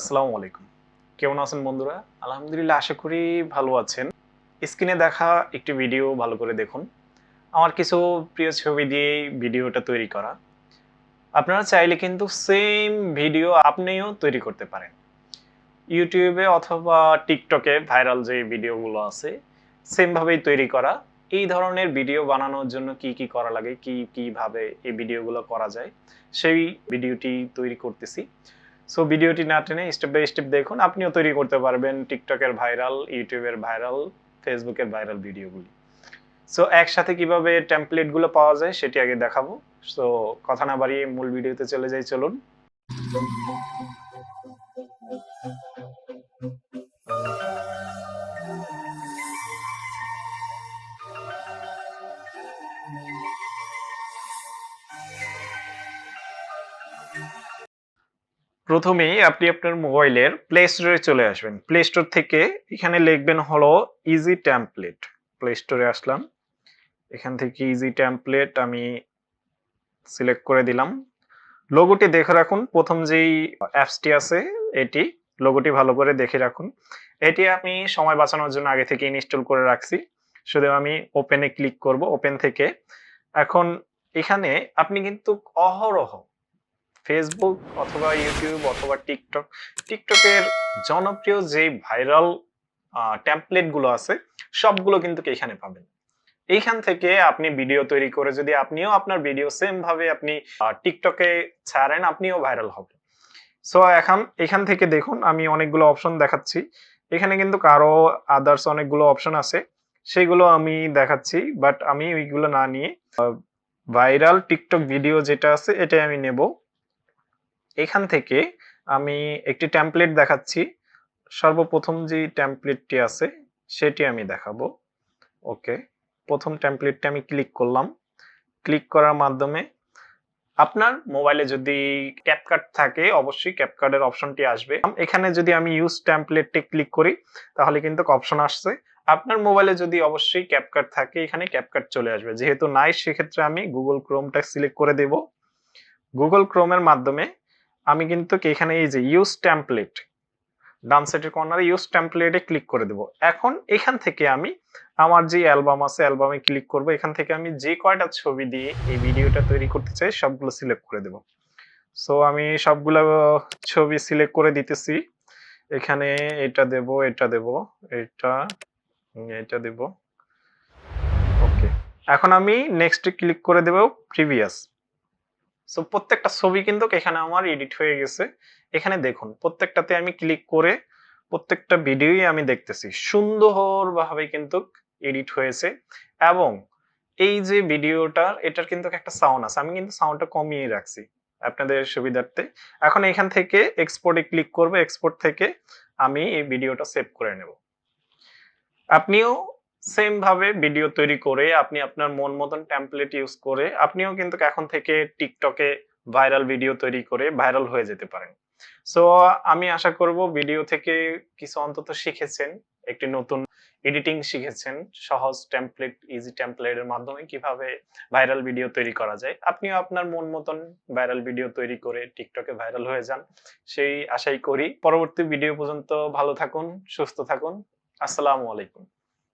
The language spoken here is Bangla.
আসসালামু আলাইকুম। কেমন আছেন বন্ধুরা? আলহামদুলিল্লাহ আশা করি ভালো আছেন। স্ক্রিনে দেখা একটি ভিডিও ভালো করে দেখুন। আমার কিছু প্রিয় ছবি দিয়েই ভিডিওটা তৈরি করা। আপনারা চাইলে কিন্তু সেম ভিডিও আপনিও তৈরি করতে পারেন। YouTube এ অথবা TikTok এ ভাইরাল যে ভিডিওগুলো আছে, সেম ভাবেই তৈরি করা। এই ধরনের ভিডিও বানানোর জন্য কি করা লাগে, কিভাবে এই ভিডিওগুলো করা যায়, সেই ভিডিওটি তৈরি করতেছি। সো ভিডিওটি না টেনে স্টেপ বাই স্টেপ দেখুন, আপনিও তৈরি করতে পারবেন টিকটকের ভাইরাল, ইউটিউবের ভাইরাল, ফেসবুকের ভাইরাল ভিডিওগুলি। সো একসাথে কিভাবে টেমপ্লেট গুলো পাওয়া যায় সেটি আগে দেখাবো। সো কথা না বাড়িয়ে মূল ভিডিওতে চলে যাই, চলুন। প্রথমেই আপনি আপনার মোবাইলের প্লে স্টোরে চলে আসবেন। প্লে স্টোর থেকে এখানে লিখবেন হলো ইজি টেমপ্লেট। প্লে স্টোরে আসলাম, এখান থেকে ইজি টেমপ্লেট আমি সিলেক্ট করে দিলাম। লোগোটি দেখে রাখুন, প্রথম যেই অ্যাপসটি আছে এটি, লোগোটি ভালো করে দেখে রাখুন। এটি আমি সময় বাঁচানোর জন্য আগে থেকে ইনস্টল করে রাখছি। শুধু আমি ওপেনে ক্লিক করব, ওপেন থেকে। এখন এখানে আপনি কিন্তু অহরহ ফেসবুক অথবা ইউটিউব অথবা টিকটকের জনপ্রিয় যে ভাইরাল টেমপ্লেট গুলো আছে সবগুলো কিন্তু এখানে পাবেন। এইখান থেকে আপনি ভিডিও তৈরি করে যদি আপনিও আপনার ভিডিও সেম ভাবে আপনি টিকটকে ছাড়েন, আপনিও ভাইরাল হবেন। সো এখান থেকে দেখুন আমি অনেকগুলো অপশন দেখাচ্ছি। এখানে কিন্তু আরো আদার্স অনেকগুলো অপশন আছে, সেগুলো আমি দেখাচ্ছি, বাট আমি ওইগুলো না নিয়ে ভাইরাল টিকটক ভিডিও যেটা আছে এটাই আমি নেব। এখান থেকে আমি একটি টেমপ্লেট দেখাচ্ছি। সর্বপ্রথম যে টেমপ্লেটটি আছে সেটি আমি দেখাবো। ওকে, প্রথম টেমপ্লেটটা আমি ক্লিক করলাম। ক্লিক করার মাধ্যমে আপনার মোবাইলে যদি ক্যাপকাট থাকে অবশ্যই ক্যাপকাটের অপশনটি আসবে। এখানে যদি আমি ইউজ টেমপ্লেটে ক্লিক করি তাহলে কিন্তু অপশন আসছে। আপনার মোবাইলে যদি অবশ্যই ক্যাপকাট থাকে এখানে ক্যাপকাট চলে আসবে। যেহেতু নাই সেক্ষেত্রে আমি গুগল ক্রোমটা সিলেক্ট করে দেব। গুগল ক্রোমের মাধ্যমে আমি কিন্তু এখানে এই যে ইউজ টেমপ্লেট, ডান সাইডের কর্নারে ইউজ টেমপ্লেটে ক্লিক করে দেব। এখন এখান থেকে আমি আমার যে অ্যালবাম আছে অ্যালবামে ক্লিক করব। এখান থেকে আমি যে কয়টা ছবি দিয়ে এই ভিডিওটা তৈরি করতে চাই সবগুলো সিলেক্ট করে দেব। সো আমি সবগুলো ছবি সিলেক্ট করে দিতেছি। এখানে এটা দেব, এটা দেব, এটা এটা দেব। ওকে, এখন আমি নেক্সটে ক্লিক করে দেব প্রিভিয়াস। সো প্রত্যেকটা ছবি কিন্তু এখানে আমার এডিট হয়ে গেছে। এখানে দেখুন প্রত্যেকটাতে আমি ক্লিক করে প্রত্যেকটা ভিডিওই আমি দেখতেছি সুন্দরভাবে কিন্তু এডিট হয়েছে। এবং এই যে ভিডিওটা এটার কিন্তু একটা সাউন্ড আছে, আমি কিন্তু সাউন্ডটা কমিয়ে রাখছি আপনাদের সুবিধার্থে। এখন এখান থেকে এক্সপোর্টে ক্লিক করব, এক্সপোর্ট থেকে আমি এই ভিডিওটা সেভ করে নেব। আপনিও সেম ভাবে ভিডিও তৈরি করে আপনি আপনার মন মতন টেমপ্লেট ইউজ করে আপনিও কিন্তু এখন থেকে টিকটকে ভাইরাল ভিডিও তৈরি করে ভাইরাল হয়ে যেতে পারেন। সো আমি আশা করব ভিডিও থেকে কিছু অন্তত শিখেছেন, একটি নতুন এডিটিং শিখেছেন, সহজ টেমপ্লেট, ইজি টেমপ্লেটের মাধ্যমে কিভাবে ভাইরাল ভিডিও তৈরি করা যায়। আপনিও আপনার মন মতন ভাইরাল ভিডিও তৈরি করে টিকটকে ভাইরাল হয়ে যান, সেই আশাই করি। পরবর্তী ভিডিও পর্যন্ত ভালো থাকুন, সুস্থ থাকুন। আসসালামু আলাইকুম।